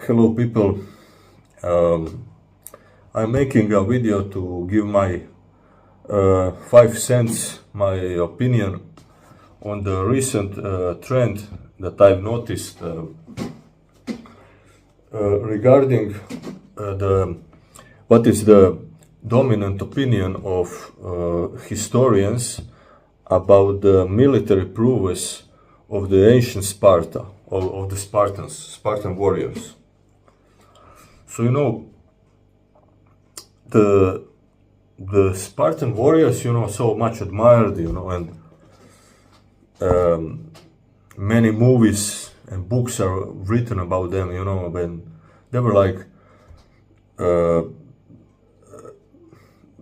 Hello people, I'm making a video to give my 5 cents, my opinion on the recent trend that I've noticed regarding what is the dominant opinion of historians about the military prowess of the ancient Sparta, of the Spartans, Spartan warriors. So the Spartan warriors, so much admired, and many movies and books are written about them, when they were like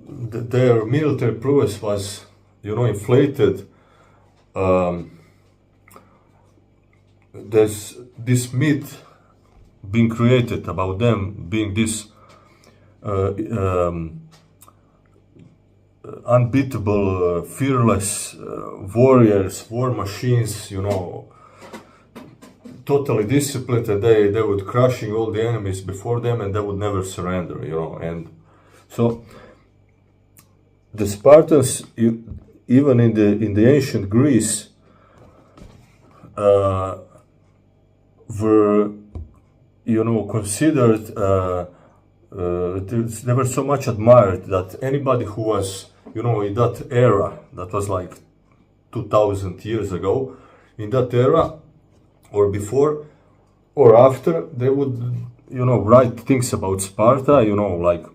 their military prowess was, inflated. There's this myth being created about them being this unbeatable, fearless warriors, war machines, totally disciplined, and they would crushing all the enemies before them, and they would never surrender, and so the Spartans, even in the ancient Greece, were considered, they were so much admired that anybody who was, in that era, that was like 2000 years ago, in that era, or before, or after, they would, write things about Sparta, like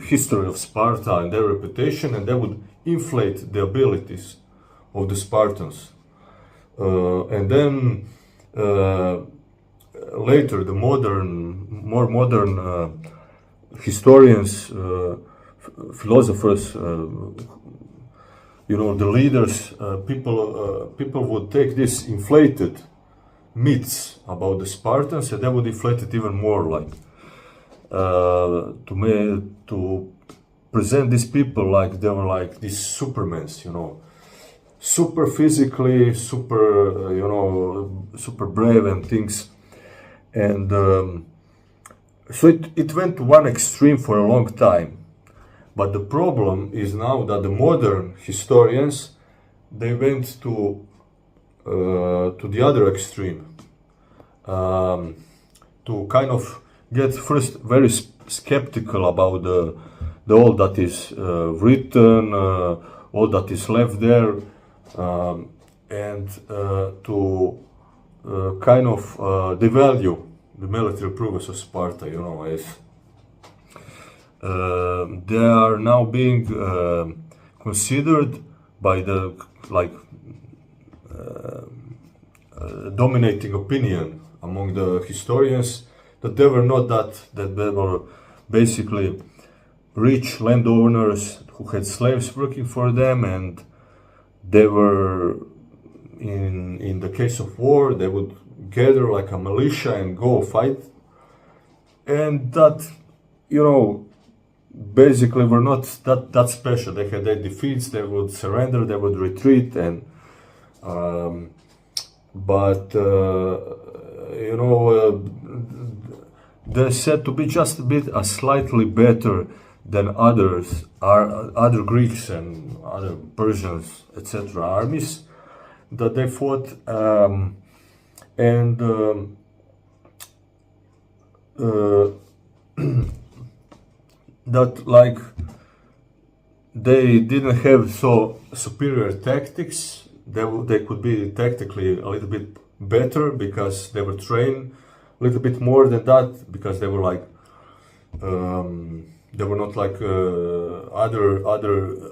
history of Sparta and their reputation, and they would inflate the abilities of the Spartans. And then later, the more modern historians, philosophers, the leaders, people would take these inflated myths about the Spartans, and they would inflate it even more, like to present these people like they were like these supermans, super physically, super, super brave and things. And so it went to one extreme for a long time. But the problem is now that the modern historians, they went to the other extreme, to kind of get first very skeptical about the all that is written, all that is left there, and to kind of devalue the military prowess of Sparta, as they are now being considered by the dominating opinion among the historians that they were not that they were basically rich landowners who had slaves working for them, and they were in the case of war, they would gather like a militia and go fight, and that basically were not that special. They had their defeats, they would surrender, they would retreat, and they're said to be just a slightly better than other Greeks and other Persians, etc. armies that they fought, and that like they didn't have so superior tactics. They could be tactically a little bit better because they were trained a little bit more than that, because they were like they were not like other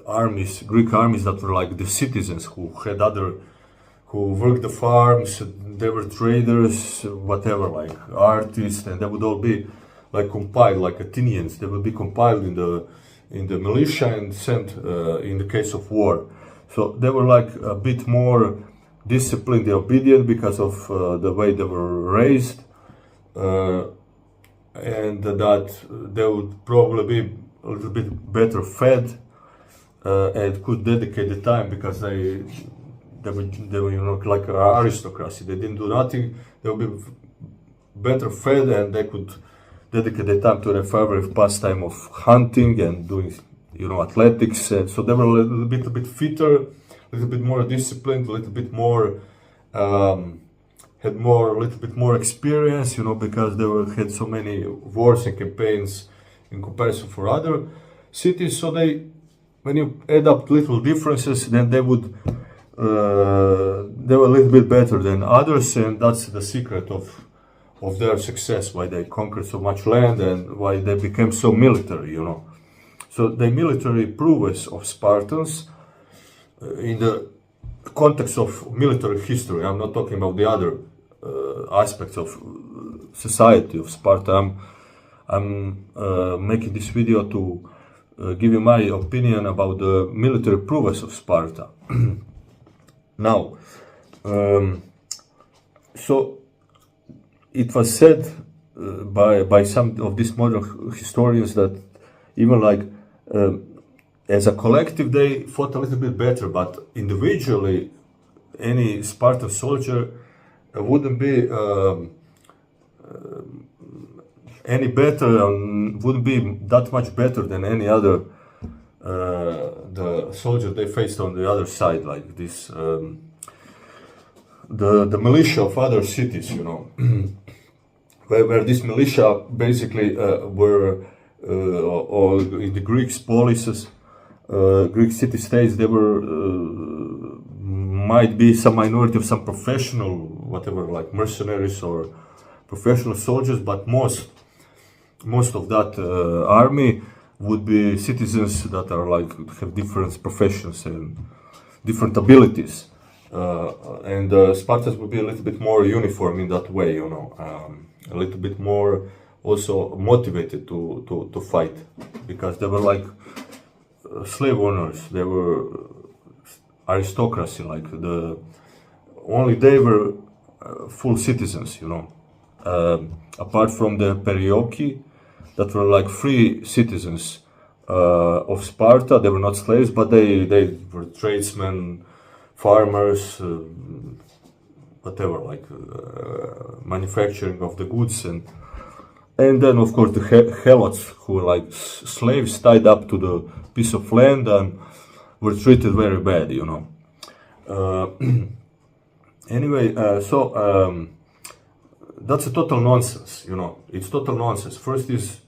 armies, Greek armies, that were like the citizens who worked the farms. They were traders, whatever, like artists, and they would all be like compiled, like Athenians. They would be compiled in the militia and sent in the case of war. So they were like a bit more disciplined and obedient because of the way they were raised, and that they would probably be a little bit better fed and could dedicate the time, because they were like aristocracy. They didn't do nothing. They would be better fed, and they could dedicate their time to their favorite pastime of hunting and doing, athletics. And so they were a little bit fitter, a little bit more disciplined, a little bit more a little bit more experience, because they had so many wars and campaigns in comparison for other cities. So when you add up little differences, then they were a little bit better than others, and that's the secret of their success, why they conquered so much land and why they became so military, So the military prowess of Spartans, in the context of military history, I'm not talking about the other aspects of society of Sparta. I'm making this video to give you my opinion about the military prowess of Sparta. Now, so it was said by some of these modern historians that even as a collective they fought a little bit better, but individually any Spartan soldier wouldn't be any better and wouldn't be that much better than any other the soldier they faced on the other side, like this the militia of other cities, where this militia basically were or in the Greek polices, Greek city-states, they were might be some minority of some professional, whatever, like mercenaries or professional soldiers, but most of that army would be citizens that are have different professions and different abilities, and Spartans would be a little bit more uniform in that way, a little bit more also motivated to fight, because they were slave owners, they were aristocracy, only they were full citizens, apart from the perioki that were free citizens of Sparta. They were not slaves, but they were tradesmen, farmers, whatever, manufacturing of the goods, and then of course the helots, who were slaves tied up to the piece of land and were treated very bad, Anyway, so that's a total nonsense, It's total nonsense. First is,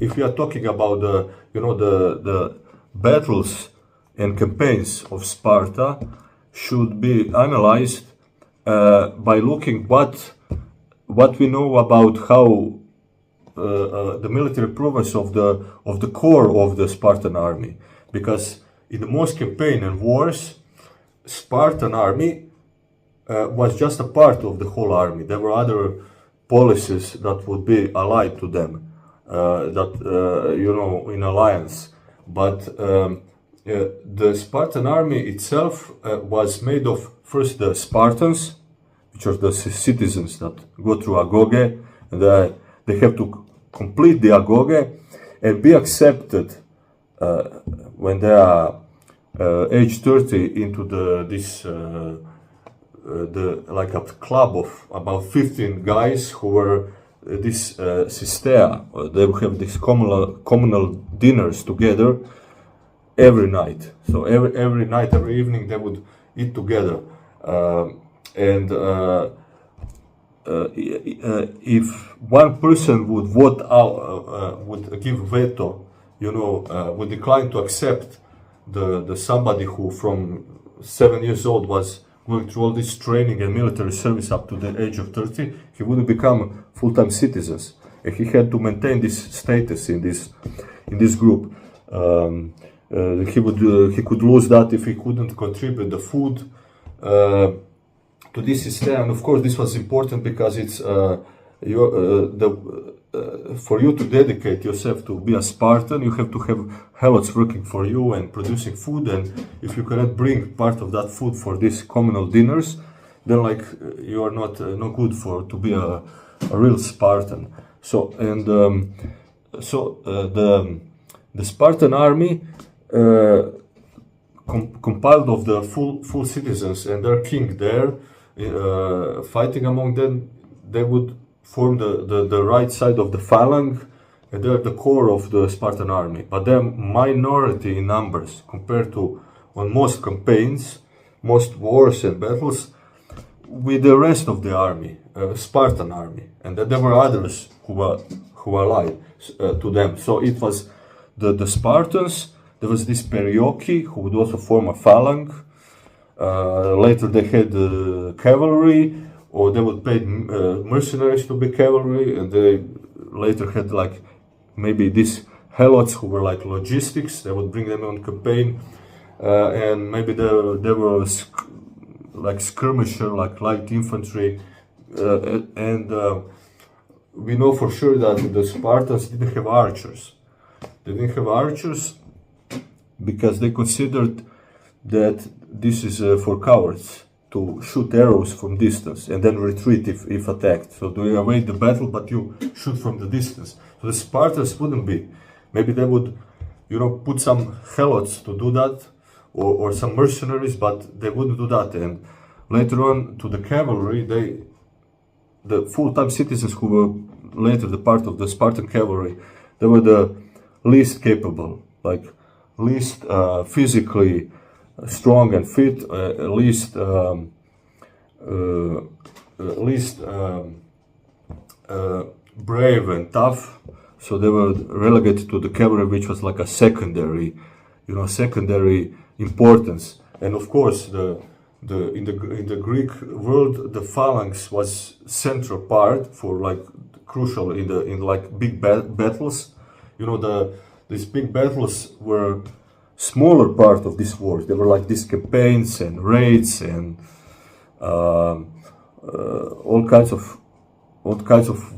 if we are talking about the battles and campaigns of Sparta, should be analyzed by looking what we know about how the military prowess of the core of the Spartan army, because in the most campaign and wars, Spartan army was just a part of the whole army. There were other policies that would be allied to them, in alliance. But the Spartan army itself was made of first the Spartans, which are the citizens that go through agoge, and they have to complete the agoge and be accepted when they are age 30 into a club of about 15 guys who were this sistea. They would have these communal dinners together every night. So every night, every evening, they would eat together. And if one person would vote out, would give veto, would decline to accept the somebody who from 7 years old was going through all this training and military service up to the age of 30, he wouldn't become full-time citizens. And he had to maintain this status in this group. He could lose that if he couldn't contribute the food to this system. And of course, this was important because it's for you to dedicate yourself to be a Spartan, you have to have helots working for you and producing food. And if you cannot bring part of that food for these communal dinners, then you are not no good to be a real Spartan. So the Spartan army compiled of the full citizens and their king there fighting among them. they would form the right side of the phalanx, and they're the core of the Spartan army. But they're minority in numbers compared to on most campaigns, most wars and battles with the rest of the army, Spartan army, and that there were others who allied to them. So it was the Spartans. There was this Perioki who would also form a phalanx. Later they had cavalry, or they would pay mercenaries to be cavalry, and they later had like maybe these helots who were like logistics. They would bring them on campaign, and maybe they were like skirmisher, like light infantry, and we know for sure that the Spartans didn't have archers. They didn't have archers because they considered that this is for cowards to shoot arrows from distance and then retreat if attacked. So you await the battle, but you shoot from the distance. So the Spartans wouldn't be. Maybe they would, put some helots to do that, or some mercenaries, but they wouldn't do that. And later on, to the cavalry, the full-time citizens who were later the part of the Spartan cavalry, they were the least capable, like least physically strong and fit, least brave and tough. So they were relegated to the cavalry, which was like a secondary importance. And of course, in the Greek world, the phalanx was central part for like crucial in like big battles. These big battles were smaller part of this war. They were like these campaigns and raids and all kinds of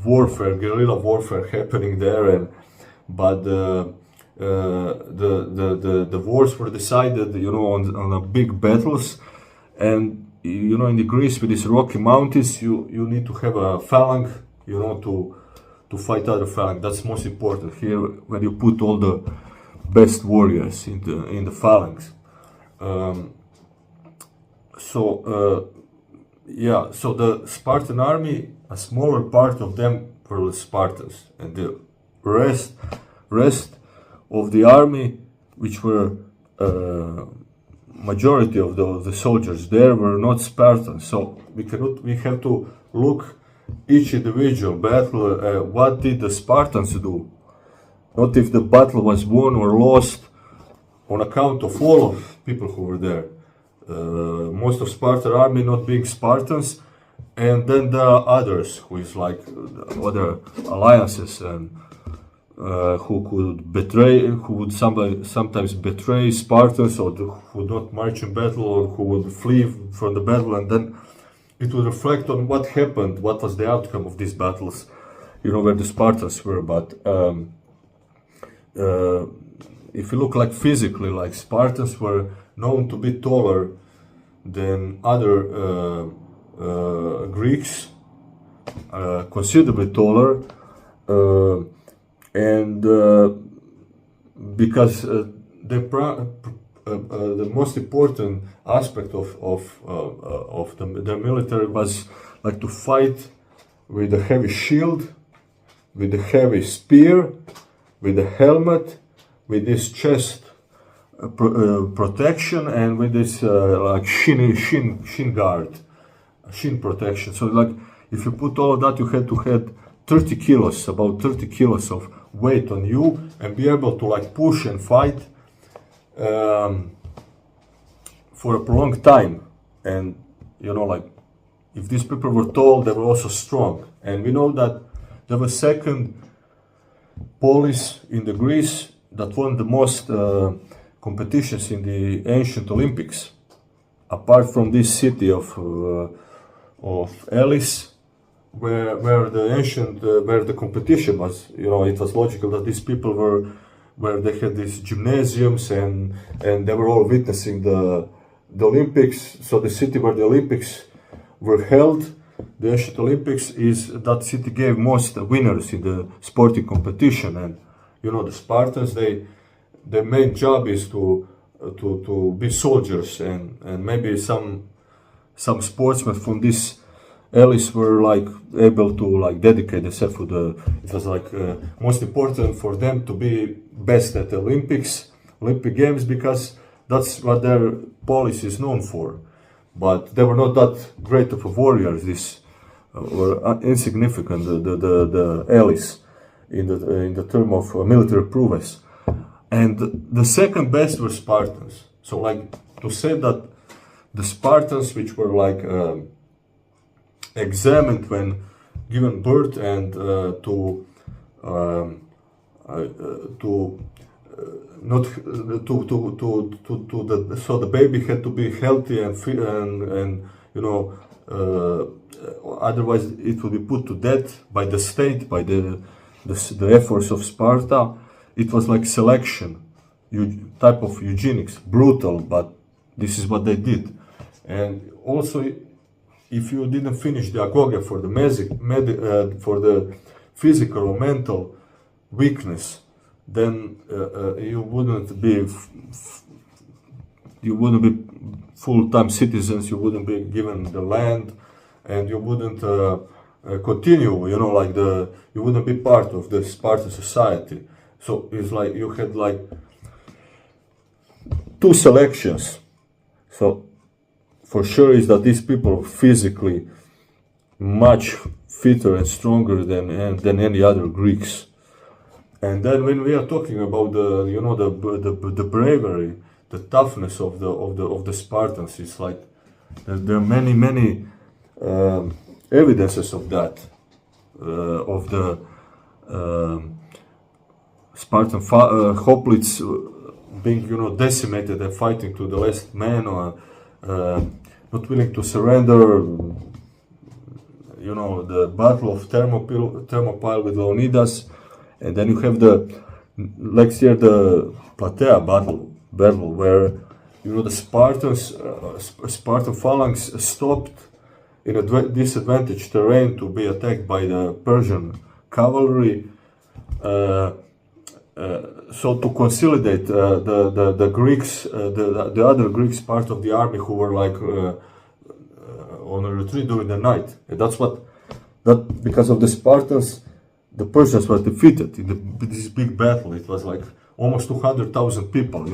warfare, guerrilla warfare happening there. But the wars were decided, on a big battles. And in the Greece with these rocky mountains, you need to have a phalanx, to fight other phalanx. That's most important here when you put all the best warriors in the phalanx. So the Spartan army, a smaller part of them were the Spartans, and the rest of the army, which were majority of the soldiers there, were not Spartans. So we have to look each individual battle. What did the Spartans do? Not if the battle was won or lost on account of all of people who were there. Most of Spartan army not being Spartans, and then there are others who is like other alliances and who would sometimes betray Spartans, or who would not march in battle, or who would flee from the battle, and then it would reflect on what happened, what was the outcome of these battles, where the Spartans were. But if you look like physically, like Spartans were known to be taller than other Greeks, considerably taller, and because the most important aspect of the military was like to fight with a heavy shield, with a heavy spear, with a helmet, with this chest protection, and with this like shin guard, shin protection. So like if you put all of that, you had to have 30 kilos, about 30 kilos of weight on you, and be able to like push and fight for a prolonged time. And like if these people were tall, they were also strong. And we know that there was second polis in the Greece that won the most competitions in the ancient Olympics, apart from this city of Elis, where the competition was. It was logical that these people were where they had these gymnasiums and they were all witnessing the Olympics. So the city where the Olympics were held, the ancient Olympics, that city gave most winners in the sporting competition. And the Spartans, their main job is to be soldiers, and maybe some sportsmen from this Alice were like able to like dedicate themselves to the. It was like most important for them to be best at the Olympic Games, because that's what their policy is known for. But they were not that great of a warriors. This were insignificant. The Alice in the term of military prowess, and the second best were Spartans. So like to say that the Spartans, which were like examined when given birth, and not so the baby had to be healthy and fit, and otherwise it would be put to death by the state, by the efforts of Sparta. It was like selection, type of eugenics, brutal, but this is what they did. And also, if you didn't finish the agoge for the for the physical or mental weakness, then you wouldn't be full-time citizens. You wouldn't be given the land, and you wouldn't continue. You wouldn't be part of the Spartan society. So it's like you had like two selections. So for sure is that these people are physically much fitter and stronger than any other Greeks. And then when we are talking about the bravery, the toughness of the Spartans, it's like there are many evidences of that, of the Spartan hoplites being decimated and fighting to the last man, or not willing to surrender. The battle of Thermopylae with Leonidas. And then you have the Platea battle, where the Spartan phalanx stopped in a disadvantaged terrain to be attacked by the Persian cavalry. So to consolidate the Greeks, the other Greeks part of the army who were like on a retreat during the night. And because of the Spartans, the Persians were defeated in this big battle. It was like almost 200,000 people,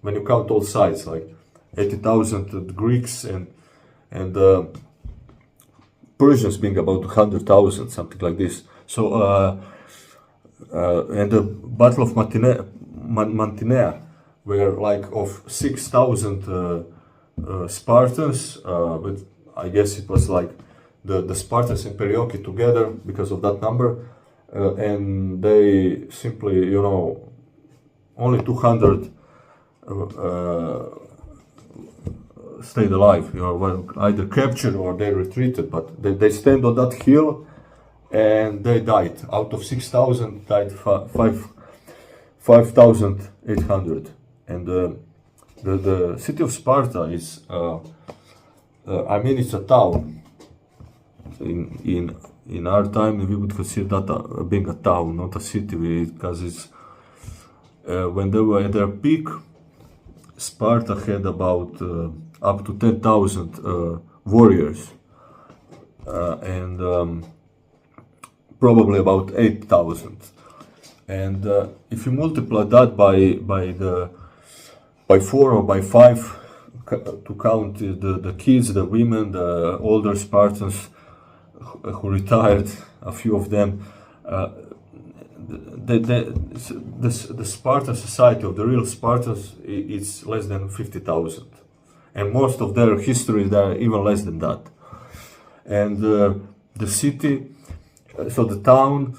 when you count all sides, like 80,000 Greeks and Persians being about 100,000, something like this. So, and the Battle of Mantinea, where like of 6,000 Spartans, but I guess it was like the Spartans and Perioeci together because of that number. And they simply, only 200 stayed alive, were either captured or they retreated, but they stand on that hill and they died. Out of 6,000, died 5,800. And the city of Sparta is, it's a town. In our time, we would consider that being a town, not a city, because it's when they were at their peak, Sparta had about up to 10,000 warriors, and probably about 8,000. And if you multiply that by 4 or by 5, to count the kids, the women, the older Spartans who retired, a few of them, the Spartan society of the real Spartans is less than 50,000, and most of their history they are even less than that. And the city, so the town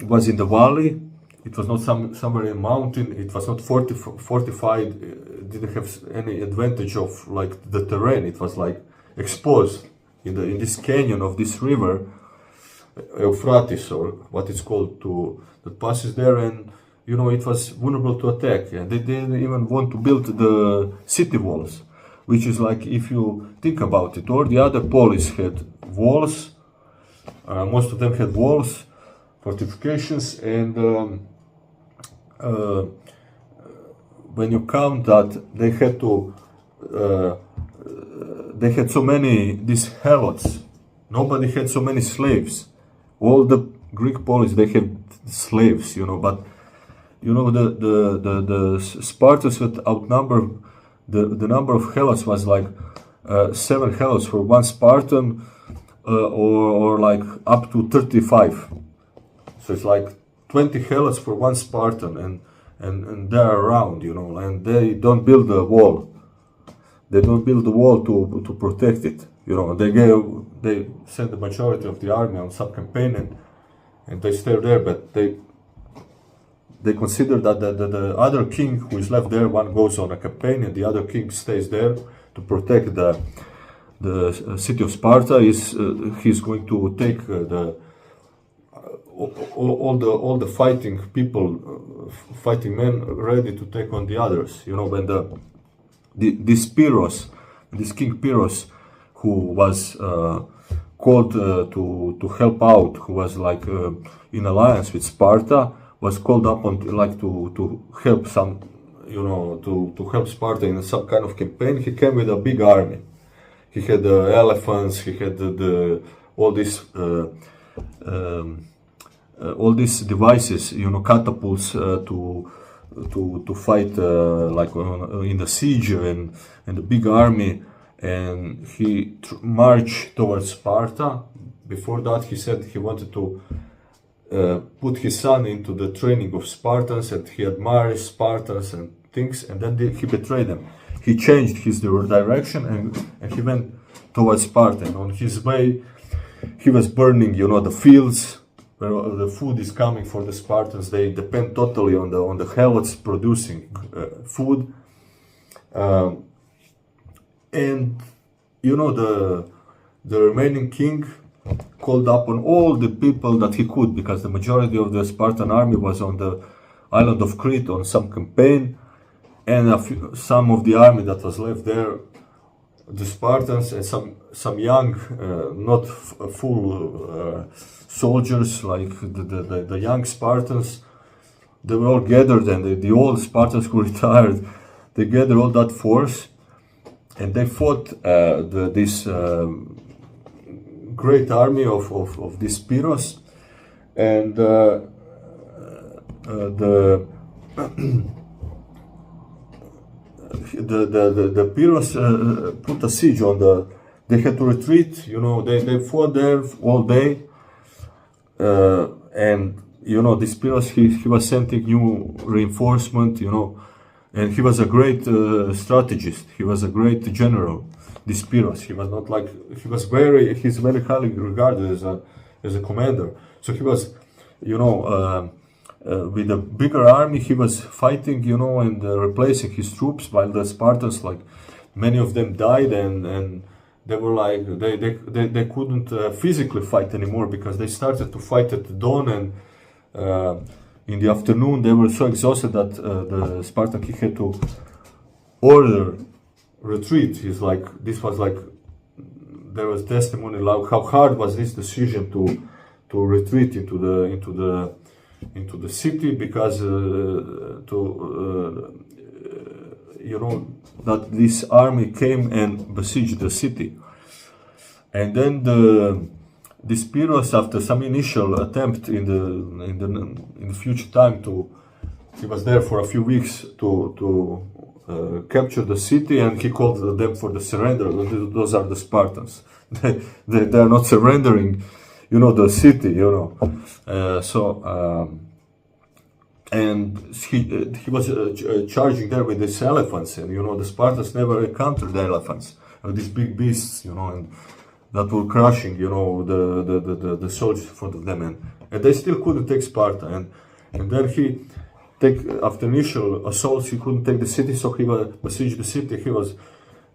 was in the valley. It was not somewhere in a mountain. It was not fortified. It didn't have any advantage of like the terrain. It was like exposed in this canyon of this river, Euphrates, or what it's called, that passes there, and it was vulnerable to attack. And they didn't even want to build the city walls, which is like, if you think about it, all the other polis had walls. Most of them had walls, fortifications, and when you count that, they had so many these helots, Nobody had so many slaves. All the Greek polis, they had slaves, but the Spartans would outnumber, the number of helots was like 7 helots for one Spartan, or like up to 35. So it's like 20 helots for one Spartan, and they're around, and they don't build a wall. They don't build the wall to protect it. They send the majority of the army on some campaign, and they stay there, but they consider that the other king who is left there, one goes on a campaign and the other king stays there to protect the city of Sparta. He's going to take all the fighting people, fighting men, ready to take on the others. When this Pyrrhus, this King Pyrrhus, who was called to help out, who was like in alliance with Sparta, was called upon to help some, to help Sparta in some kind of campaign. He came with a big army. He had elephants. He had all these devices, catapults to fight in the siege, and the big army. And he marched towards Sparta. Before that, he said he wanted to put his son into the training of Spartans, and he admired Spartans and things, and then he betrayed them. He changed his direction, and he went towards Sparta. And on his way, he was burning, the fields where the food is coming for the Spartans. They depend totally on the helots producing food. And the remaining king called upon all the people that he could, because the majority of the Spartan army was on the island of Crete on some campaign, and some of the army that was left there, the Spartans, and some young, not full soldiers, like the young Spartans, they were all gathered, and the old Spartans who retired, they gathered all that force, and they fought this great army of this Pyrrhus, and the Pyrrhus put a siege on they had to retreat. They fought there all day, and this Pyrrhus, he was sending new reinforcement, and he was a great strategist. He was a great general. This Pyrrhus, he was not like, he's very highly regarded as a commander. So he was, with a bigger army, he was fighting, and replacing his troops, while the Spartans, like many of them died, and they were like, they couldn't physically fight anymore, because they started to fight at dawn, and in the afternoon they were so exhausted that the Spartan king had to order retreat. There was testimony like how hard was this decision to retreat into the city, because that this army came and besieged the city. And then this Pyrrhus, after some initial attempt in the future time he was there for a few weeks to capture the city, and he called them for the surrender. Those are the Spartans. They are not surrendering, the city, and he was charging there with these elephants, and the Spartans never encountered the elephants, these big beasts, and that were crushing, the soldiers in front of them, and they still couldn't take Sparta, and then after initial assaults, he couldn't take the city, so he was besieged the city. He was,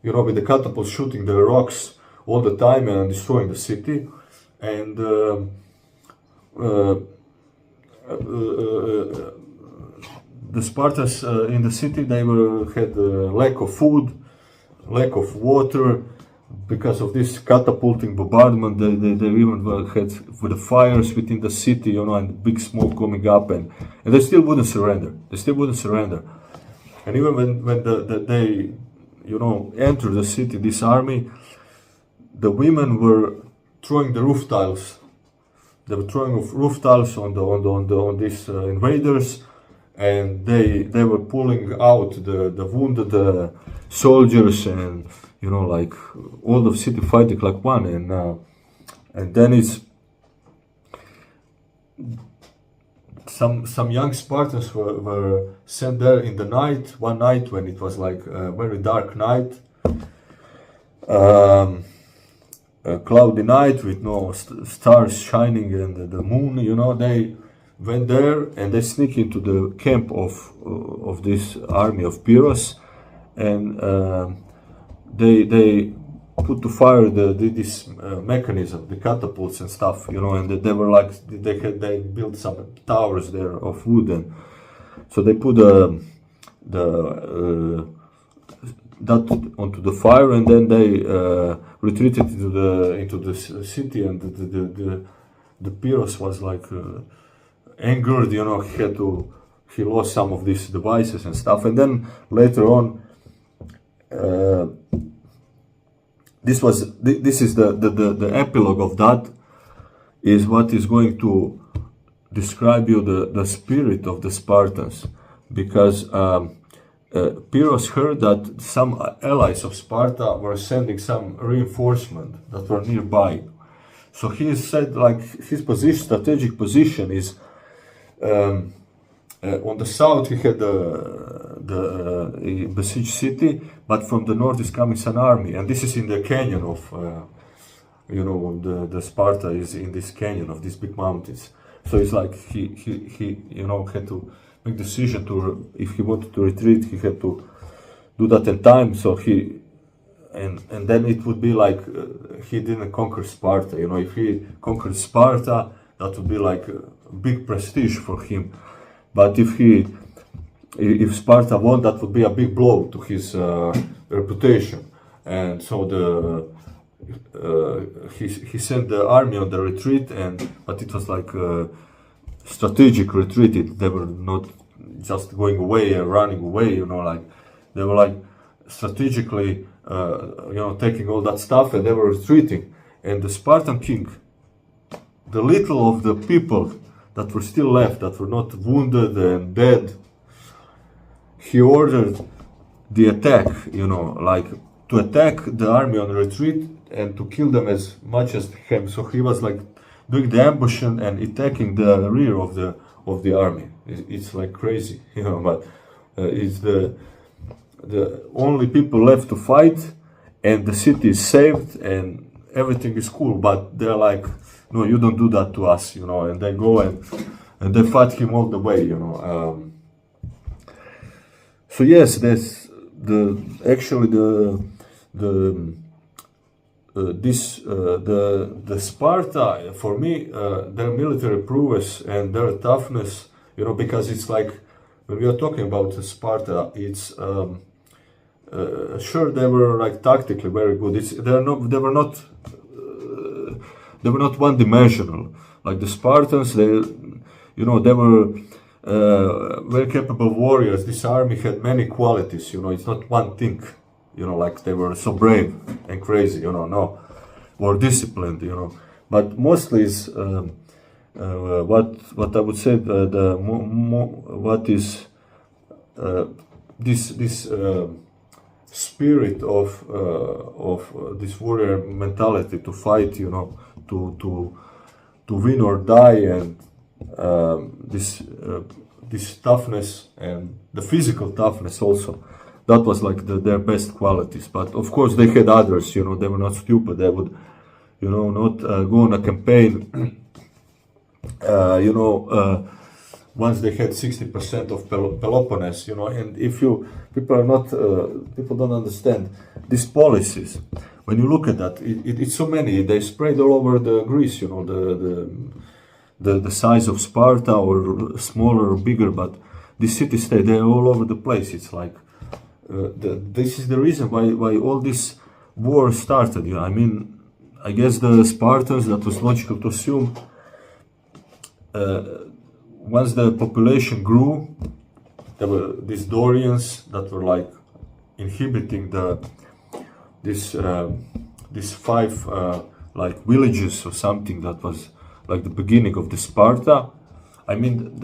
with the catapult shooting the rocks all the time and destroying the city, and the Spartans in the city, they had lack of food, lack of water. Because of this catapulting bombardment, they even had with the fires within the city, and big smoke coming up, and they still wouldn't surrender. And even when they entered the city, this army, the women were throwing the roof tiles. They were throwing roof tiles on these invaders, and they were pulling out the wounded soldiers, and like all of city fighting like one, and then it's some young Spartans were sent there in the night, one night when it was like a very dark night, a cloudy night with no stars shining and the moon. They went there and they sneak into the camp of this army of Pyrrhus, and they put to fire this mechanism, the catapults and stuff, and they were like they built some towers there of wood, and so they put that onto the fire, and then they retreated into the city, and the Pyrrhus was like angered, he lost some of these devices and stuff, and then later on. This is the epilogue of that, is what is going to describe you the spirit of the Spartans, because Pyrrhus heard that some allies of Sparta were sending some reinforcement that were nearby. So he said, like, his strategic position is on the south he had the besieged city, but from the north is coming some army, and this is in the canyon of, the Sparta is in this canyon of these big mountains. So it's like he had to make decision to, if he wanted to retreat, he had to do that in time. So and then it would be like he didn't conquer Sparta. If he conquered Sparta, that would be like a big prestige for him. But if Sparta won, that would be a big blow to his reputation. And so he sent the army on the retreat, but it was like a strategic retreat. They were not just going away and running away. Like they were like strategically, taking all that stuff, and they were retreating. And the Spartan king, the little of the people that were still left, that were not wounded and dead, he ordered the attack, like to attack the army on retreat and to kill them as much as he can. So he was like doing the ambush and attacking the rear of the army. It's like crazy, but it's the only people left to fight, and the city is saved and everything is cool. But they're like, no, you don't do that to us, and they go and they fight him all the way, So yes, that's the Sparta, for me, their military prowess and their toughness, because it's like when we are talking about Sparta, it's sure they were like tactically very good. They were not one-dimensional like the Spartans. They were very capable warriors. This army had many qualities. It's not one thing. Like they were so brave and crazy. No, or disciplined. But mostly is what I would say what is this spirit of this warrior mentality to fight, to win or die, and this toughness and the physical toughness also. That was like their best qualities. But of course they had others. They were not stupid. They would, not go on a campaign. Once they had 60% of Peloponnese, and if people don't understand these policies. When you look at that, it's so many. They spread all over the Greece, the size of Sparta, or smaller or bigger, but the city-state, they're all over the place. It's like this is the reason why all this war started. I guess the Spartans, that was logical to assume. Once the population grew, there were these Dorians that were like inhibiting these 5 like villages or something. That was like the beginning of the Sparta. I mean,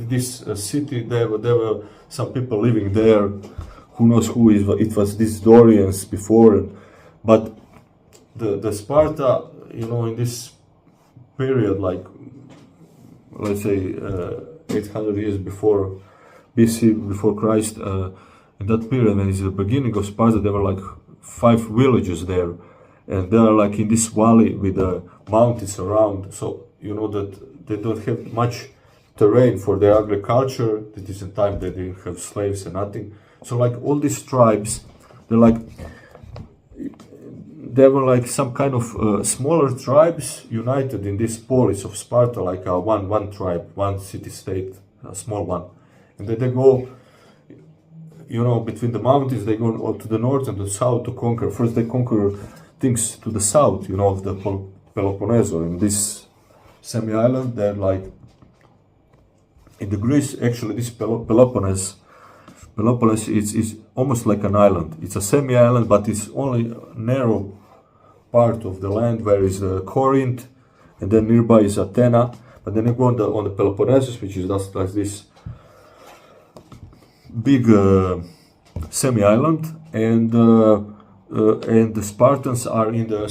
this city. There were some people living there. Who knows who is? It was these Dorians before, but the Sparta, you know, in this period, like let's say 800 years before BC, before Christ, in that period, when it's the beginning of Sparta, there were like 5 villages there, and they are like in this valley with the mountains around. So you know that they don't have much terrain for their agriculture. That is in time they didn't have slaves and nothing. So like all these tribes, they were like some kind of smaller tribes united in this polis of Sparta, like one tribe, one city-state, a small one. And then they go, you know, between the mountains, they go to the north and the south to conquer. First they conquer things to the south, you know, of the Peloponnese. In this semi-island, they're like, in the Greece, actually, this Peloponnese is almost like an island. It's a semi-island, but it's only a narrow part of the land where is Corinth, and then nearby is Athena. But then you go on the Peloponnesus, which is just like this big semi-island, and the Spartans are in the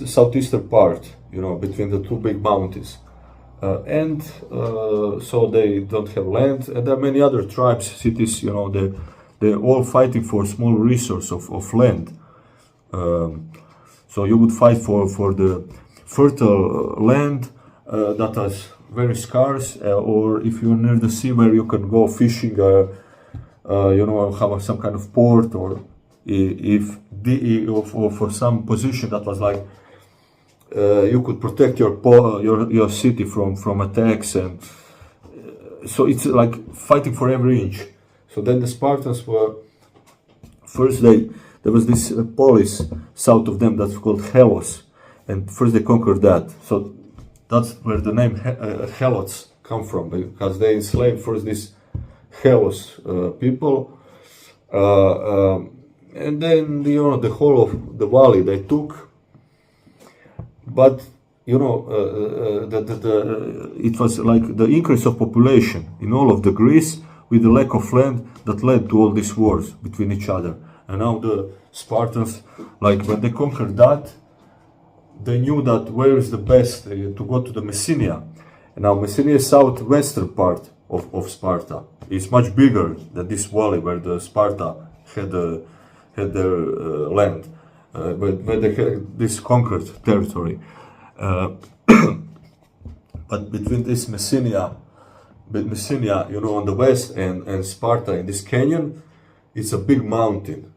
southeastern part, you know, between the 2 big mountains. So they don't have land, and there are many other tribes, cities, you know, they're all fighting for a small resource of land. So you would fight for the fertile land that is very scarce, or if you're near the sea where you can go fishing, you know, have some kind of port, or or for some position that was like you could protect your city from attacks, and so it's like fighting for every inch. So then the Spartans were first there was this polis south of them that's called Helos, and first they conquered that. So that's where the name Helots come from, because they enslaved first this Helos people, and then, you know, the whole of the valley they took. But you know, it was like the increase of population in all of the Greece with the lack of land that led to all these wars between each other. And now the Spartans, like when they conquered that, they knew that where is the best to go to the Messenia. And now Messenia is southwestern part of Sparta. It's much bigger than this valley where the Sparta had their land. When they had this conquered territory. But between this Messenia, you know, on the west, and Sparta in this canyon, it's a big mountain,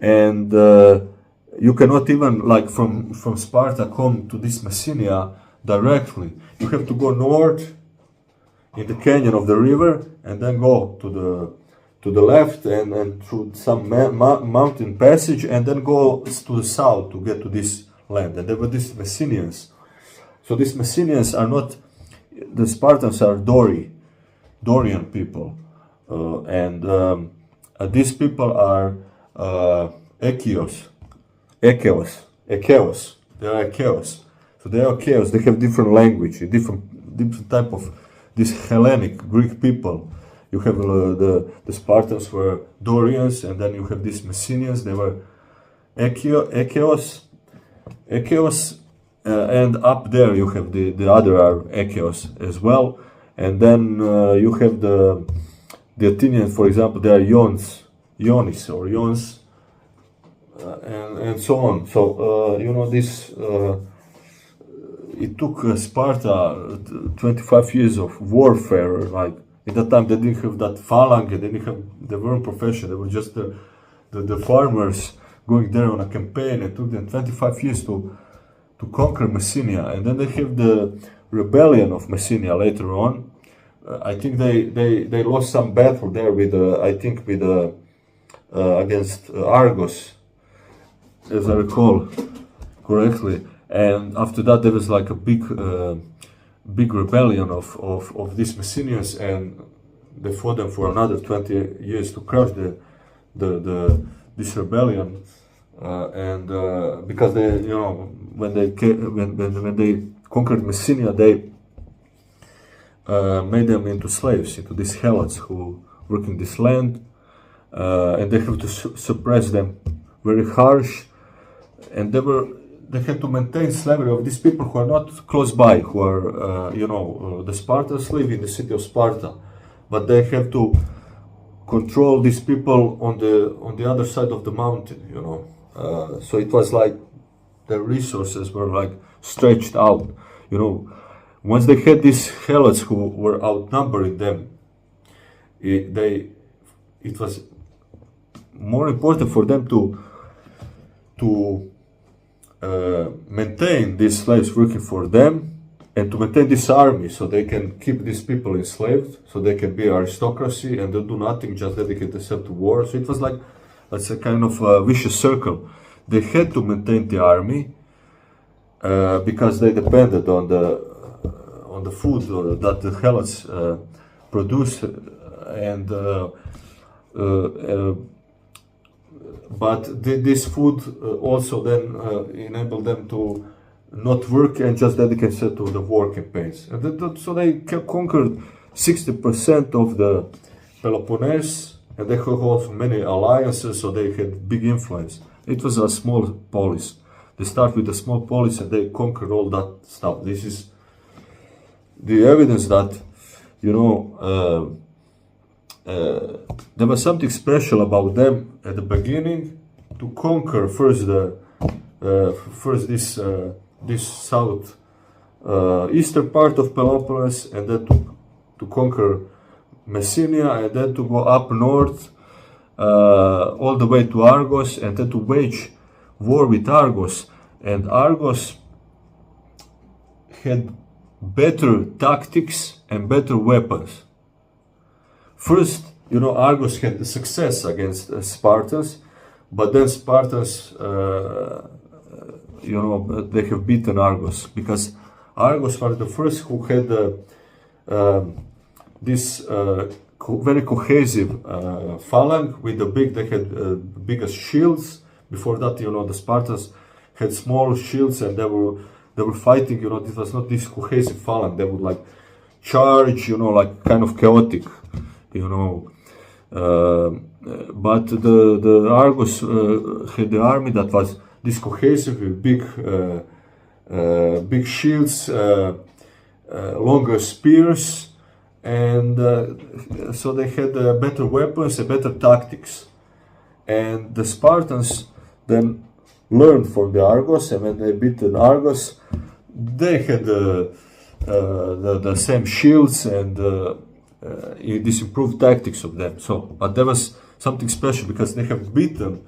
and you cannot even, like, from Sparta come to this Messenia directly. You have to go north in the canyon of the river, and then go to the left and through some mountain passage, and then go to the south to get to this land. And there were these Messenians. So these Messenians are not, the Spartans are Dorian people, and these people are Echios. They are Echios. So they are Echios. They have different language, different type of this Hellenic Greek people. You have the Spartans were Dorians, and then you have these Messenians. They were Echios, and up there you have the other are Echios as well. And then you have the Athenians, for example, they are Ionis, and so on. So you know, this it took Sparta 25 years of warfare. Like, at that time, they didn't have that phalanx. They weren't professional. They were just the farmers going there on a campaign. It took them 25 years to conquer Messenia, and then they have the rebellion of Messenia later on. I think they lost some battle there with against Argos, as I recall correctly. And after that, there was like a big rebellion of these Messenians, and they fought them for another 20 years to crush the this rebellion, and because they, you know, when they conquered Messenia, they made them into slaves, into these helots who work in this land, and they have to suppress them very harsh, and they had to maintain slavery of these people who are not close by, who are the Spartans live in the city of Sparta, but they have to control these people on the other side of the mountain, you know. So it was like the resources were like stretched out, you know. Once they had these helots who were outnumbering them, it was more important for them to maintain these slaves working for them, and to maintain this army so they can keep these people enslaved, so they can be aristocracy and they'll do nothing, just dedicate themselves to war. So it was like, it's a kind of vicious circle. They had to maintain the army because they depended on the food that the helots produce, and but this food also then enabled them to not work and just dedicate themselves to the war campaigns. And so they conquered 60% of the Peloponnese, and they had also many alliances, so they had big influence. It was a small polis. They start with a small polis and they conquered all that stuff. This is the evidence that, you know, there was something special about them at the beginning to conquer first this south eastern part of Peloponnese, and then to conquer Messenia, and then to go up north all the way to Argos, and then to wage war with Argos. And Argos had better tactics and better weapons. First, you know, Argos had the success against Spartans, but then Spartans, you know, they have beaten Argos, because Argos were the first who had this very cohesive phalanx with they had biggest shields. Before that, you know, the Spartans had small shields, and they were fighting, you know, this was not this cohesive phalanx. They would like charge, you know, like kind of chaotic, you know. But the Argos had the army that was this cohesive with big shields, longer spears, and so they had better weapons and better tactics. And the Spartans then learned from the Argos, and when they beat the Argos, they had the same shields and this improved tactics of them. So, but there was something special because they have beaten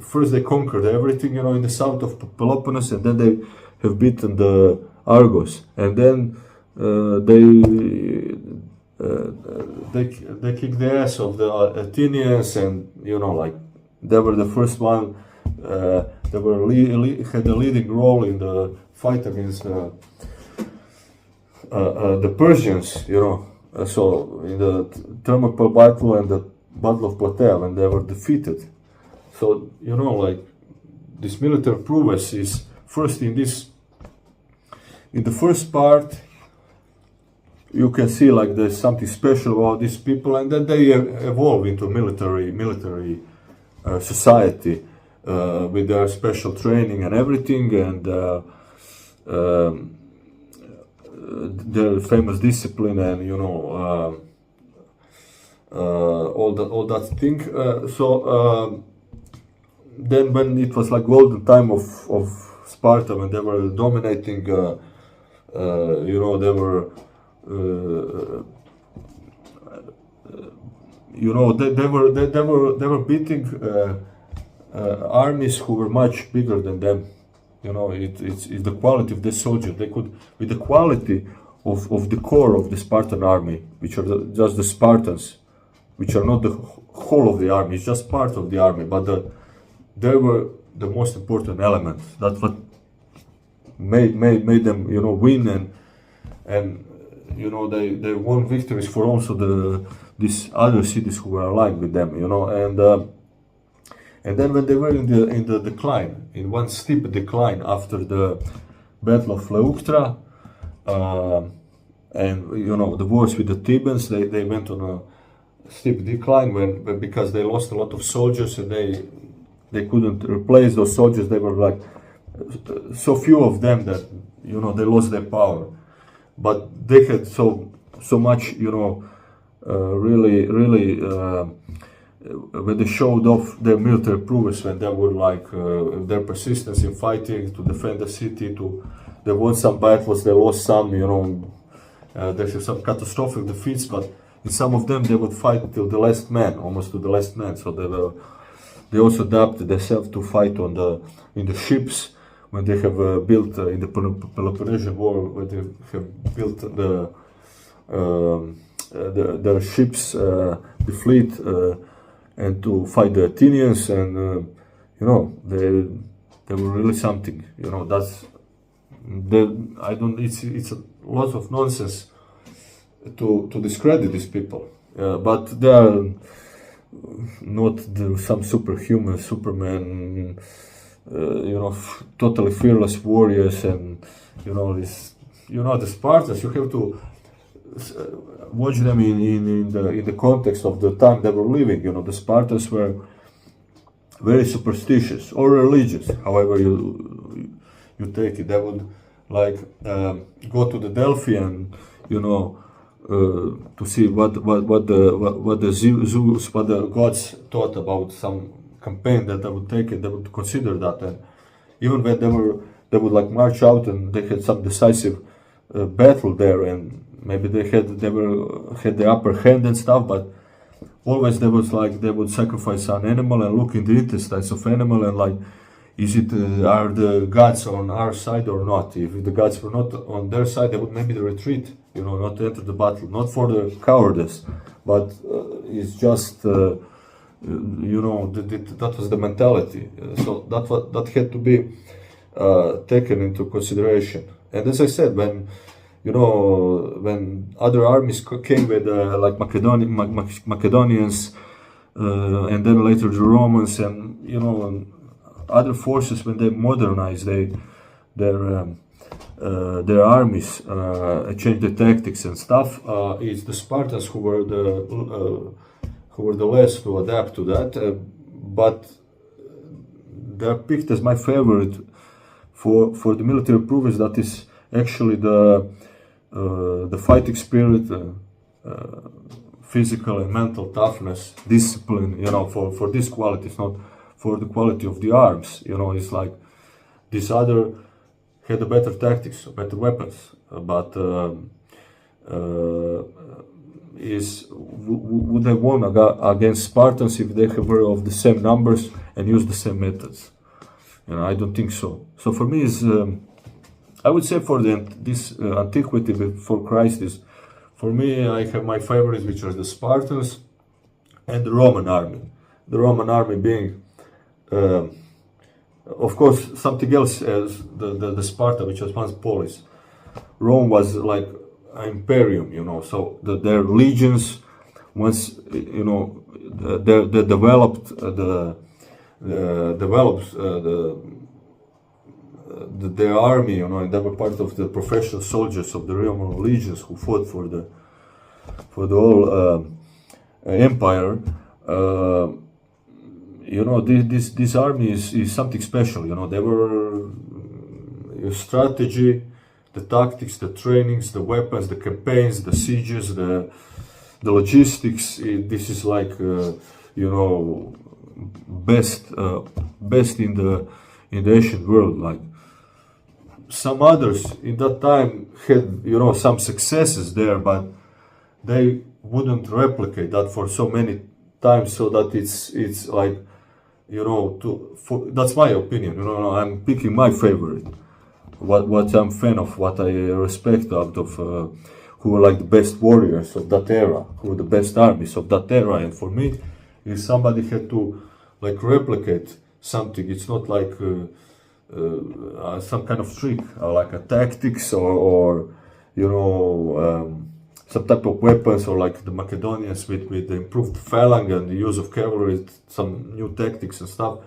first they conquered everything, you know, in the south of Peloponnese, and then they have beaten the Argos, and then they kicked the ass of the Athenians, and you know, like they were the first one. They were had a leading role in the fight against the Persians, you know. So in the Thermopylae battle and the Battle of Plataea, when they were defeated. So, you know, like this military prowess is first in the first part. You can see like there's something special about these people, and then they evolve into military society with their special training and everything, and their famous discipline, and you know, all that thing. So then, when it was like golden time of Sparta, when they were dominating, you know, they were. You know, they were beating armies who were much bigger than them. You know, it's the quality of the soldier. They could, with the quality of the core of the Spartan army, which are just the Spartans, which are not the whole of the army, it's just part of the army, but they were the most important element. That's what made them, you know, win, and you know, they won victories for also these other cities who were aligned with them, and then when they were in the decline, in one steep decline after the Battle of Leuctra, and the wars with the Thebans, they went on a steep decline because they lost a lot of soldiers, and they couldn't replace those soldiers. They were like so few of them that they lost their power, but they had so much really when they showed off their military prowess, when they were like their persistence in fighting to defend the city, they won some battles, they lost some, they had some catastrophic defeats, but in some of them they would fight till the last man, almost to the last man. So they also adapted themselves to fight in the ships when they have built in the Peloponnesian War, when they have built their ships, the fleet, and to fight the Athenians, and they were really something. It's a lot of nonsense to discredit these people, but they are not some superhuman Superman, totally fearless warriors, and the Spartans. You have to watch them in the context of the time they were living. The Spartans were very superstitious or religious, however you take it. They would go to the Delphi and to see what the Zeus, what the gods thought about some campaign that they would take, and they would consider that. And even when they would march out and they had some decisive battle there, and maybe they had the upper hand and stuff, but always they would sacrifice an animal and look in the intestines of animal and are the gods on our side or not? If the gods were not on their side, they would maybe retreat, not enter the battle, not for the cowardice, but it's just that was the mentality. So that had to be taken into consideration. And as I said, when other armies came with Macedonians, and then later the Romans, and other forces, when they modernized their armies, changed the tactics and stuff, it's the Spartans who were the less to adapt to that, but they're picked as my favorite for the military prowess. That is actually the fighting spirit, physical and mental toughness, discipline, for these qualities, not for the quality of the arms. It's like this other had the better tactics, better weapons, but would they won against Spartans if they were of the same numbers and used the same methods? I don't think so. So for me, I would say for this antiquity before Christ is, for me, I have my favorites, which are the Spartans and the Roman army. The Roman army being, of course, something else as the Sparta, which was once polis. Rome was like an imperium, so their legions, once, they developed their army, and they were part of the professional soldiers of the Roman legions who fought for the whole empire. This army is something special. They were strategy, the tactics, the trainings, the weapons, the campaigns, the sieges, the logistics. This is like best in the ancient world. Like some others in that time had some successes there, but they wouldn't replicate that for so many times, so that it's like that's my opinion. I'm picking my favorite, what I'm fan of, what I respect out of who were like the best warriors of that era, who were the best armies of that era. And for me, if somebody had to replicate something, it's not like some kind of trick, like a tactics or some type of weapons, or like the Macedonians with the improved phalanx and the use of cavalry, some new tactics and stuff.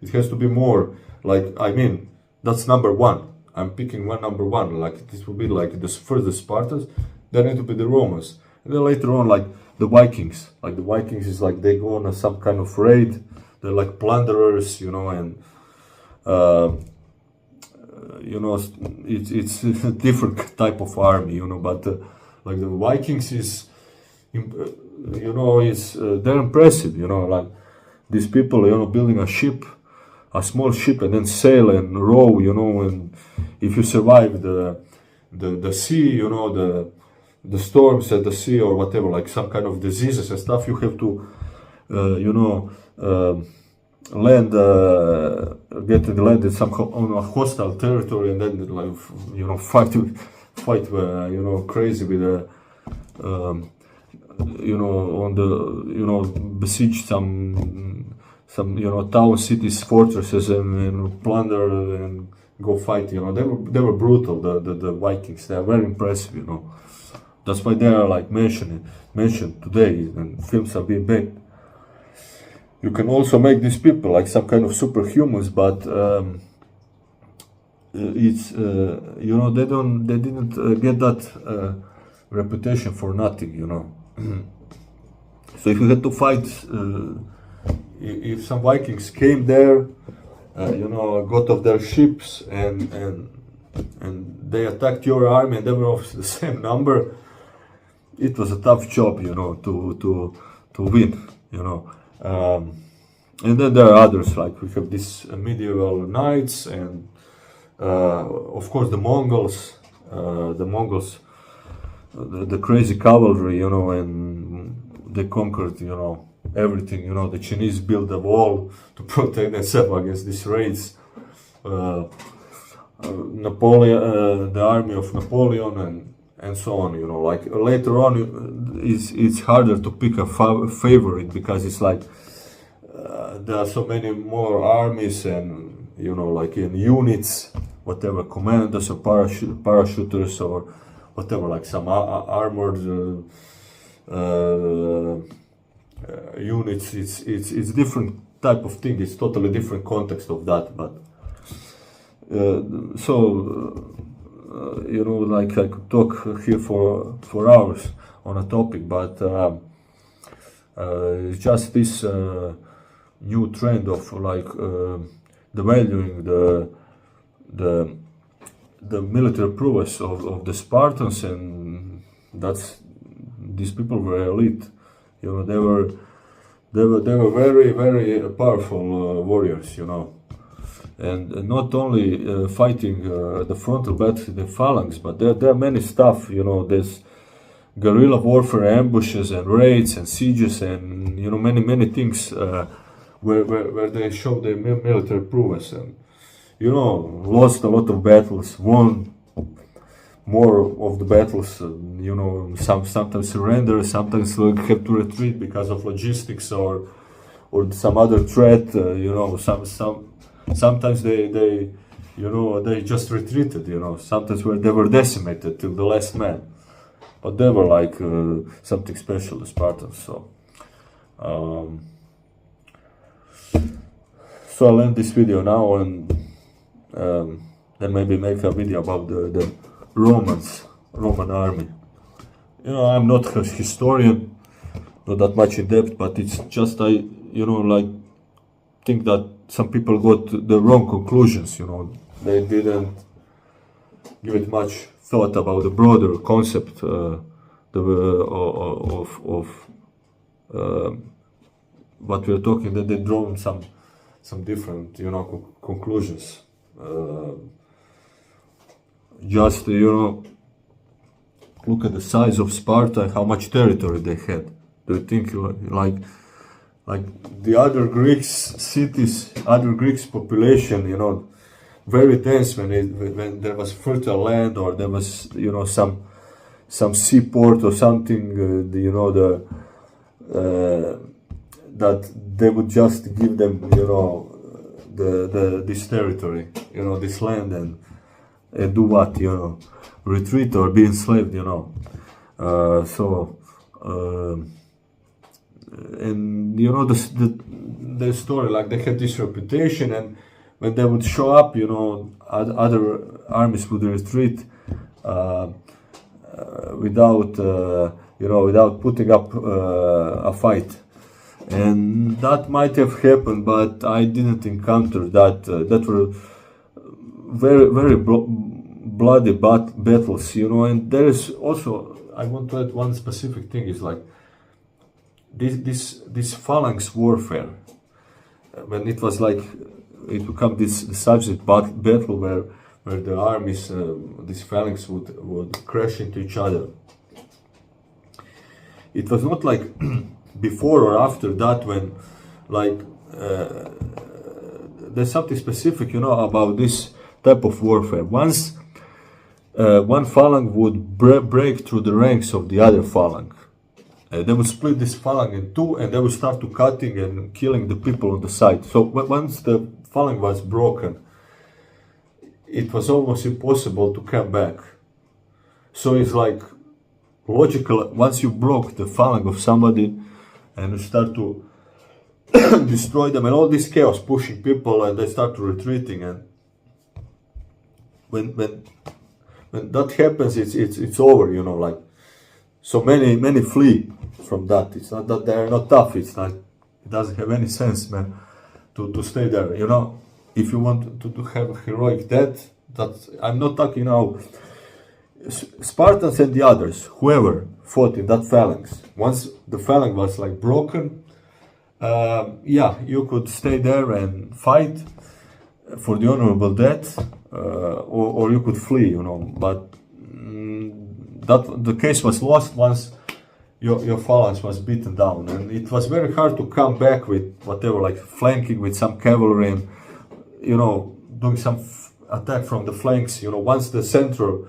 It has to be more like, I mean, that's number one. I'm picking one number one. Like this will be like this first the Spartans, then it will be the Romans, and then later on like the Vikings. Like the Vikings is like they go on some kind of raid. They're like plunderers, you know, and you know, it's a different type of army, you know. But like the Vikings is, you know, is they're impressive, you know. Like these people, you know, building a ship, a small ship, and then sail and row, you know. And if you survive the sea, you know, the storms at the sea or whatever, like some kind of diseases and stuff, you have to, you know, land, get to the land in some on a hostile territory, and then like, you know, fight, you know, crazy with you know, on the, you know, besiege some you know, towns, cities, fortresses, and plunder and go fight. You know, they were brutal. The Vikings. They are very impressive. You know, that's why they are like mentioned today, and films are being made. You can also make these people like some kind of superhumans, but it's you know, they didn't get that reputation for nothing. You know, so if you had to fight. If some Vikings came there, you know, got off their ships and they attacked your army, and they were of the same number, it was a tough job, you know, to win, you know. And then there are others, like we have these medieval knights, and of course the Mongols, the crazy cavalry, you know, and they conquered, you know, everything. You know, the Chinese built a wall to protect themselves against these raids. Napoleon, the army of Napoleon, and so on. You know, like later on, it's harder to pick a favorite, because it's like there are so many more armies, and you know, like in units, whatever, commanders or parachuters or whatever, like some armored. Units, it's different type of thing. It's totally different context of that. But you know, like I could talk here for hours on a topic, but it's just this new trend of like devaluing the military prowess of the Spartans, and these people were elite. You know, they were very, very powerful warriors, you know, and not only fighting the frontal battle, the phalanx, but there are many stuff, you know. There's guerrilla warfare, ambushes and raids and sieges, and you know, many things where they show their military prowess, and you know, lost a lot of battles, won more of the battles, you know, sometimes surrender, sometimes have to retreat because of logistics or some other threat, you know, sometimes they you know, they just retreated, you know, sometimes where they were decimated till the last man, but they were like something special, the Spartans. So I'll end this video now, and then maybe make a video about the Roman army. You know, I'm not a historian, not that much in depth, but it's just you know, like, think that some people got the wrong conclusions. You know, they didn't give it much thought about the broader concept of what we're talking. That they drawn some different, you know, conclusions. Just, you know, look at the size of Sparta, how much territory they had. Do you think like the other Greeks cities, other Greeks population, you know, very dense when there was fertile land, or there was, you know, some seaport or something, you know, that they would just give them, you know, this territory, you know, this land, and do what, you know, retreat or be enslaved, you know. So and you know the story, like they had this reputation, and when they would show up, you know, other armies would retreat without you know, without putting up a fight. And that might have happened, but I didn't encounter that. That were very bloody battles, you know. And there is also, I want to add one specific thing, is like this phalanx warfare, when it was like, it became this subject battle where the armies, this phalanx would crash into each other. It was not like before or after that, when like there's something specific, you know, about this type of warfare. Once one phalanx would break through the ranks of the other phalanx, they would split this phalanx in two, and they would start to cutting and killing the people on the side. So once the phalanx was broken, it was almost impossible to come back. So it's like logical, once you broke the phalanx of somebody and you start to destroy them, and all this chaos pushing people, and they start to retreating, and when that happens, it's over, you know. Like, so many flee from that. It's not that they're not tough, it's not, it doesn't have any sense, man, to stay there, you know. If you want to have a heroic death, that's, I'm not talking now Spartans and the others, whoever fought in that phalanx, once the phalanx was like broken, yeah, you could stay there and fight for the honorable death, or you could flee, you know. But that the case was lost once your phalanx was beaten down, and it was very hard to come back with whatever, like flanking with some cavalry, and you know, doing some attack from the flanks, you know. Once the central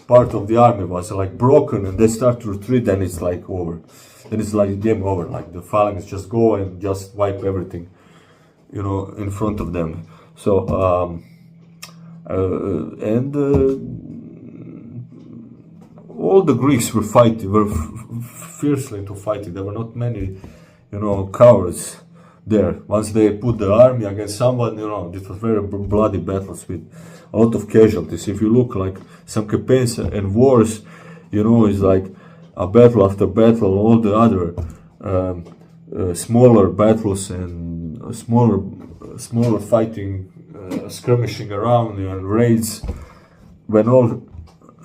part of the army was like broken and they start to retreat, then it's like over. Then it's like game over. Like the phalanx just go and just wipe everything, you know, in front of them. So all the Greeks were fighting, were fiercely into fighting. There were not many, you know, cowards there. Once they put the army against someone, you know, it was very bloody battles with a lot of casualties. If you look like some campaigns and wars, you know, it's like a battle after battle, all the other smaller battles and smaller fighting, skirmishing around, you know, raids. When all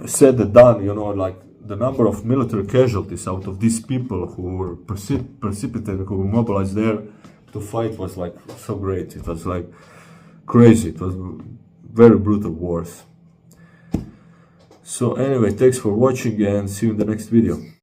said and done, you know, like the number of military casualties out of these people who were precipitated, who were mobilized there to fight, was like so great. It was like crazy. It was very brutal wars. So anyway, thanks for watching, and see you in the next video.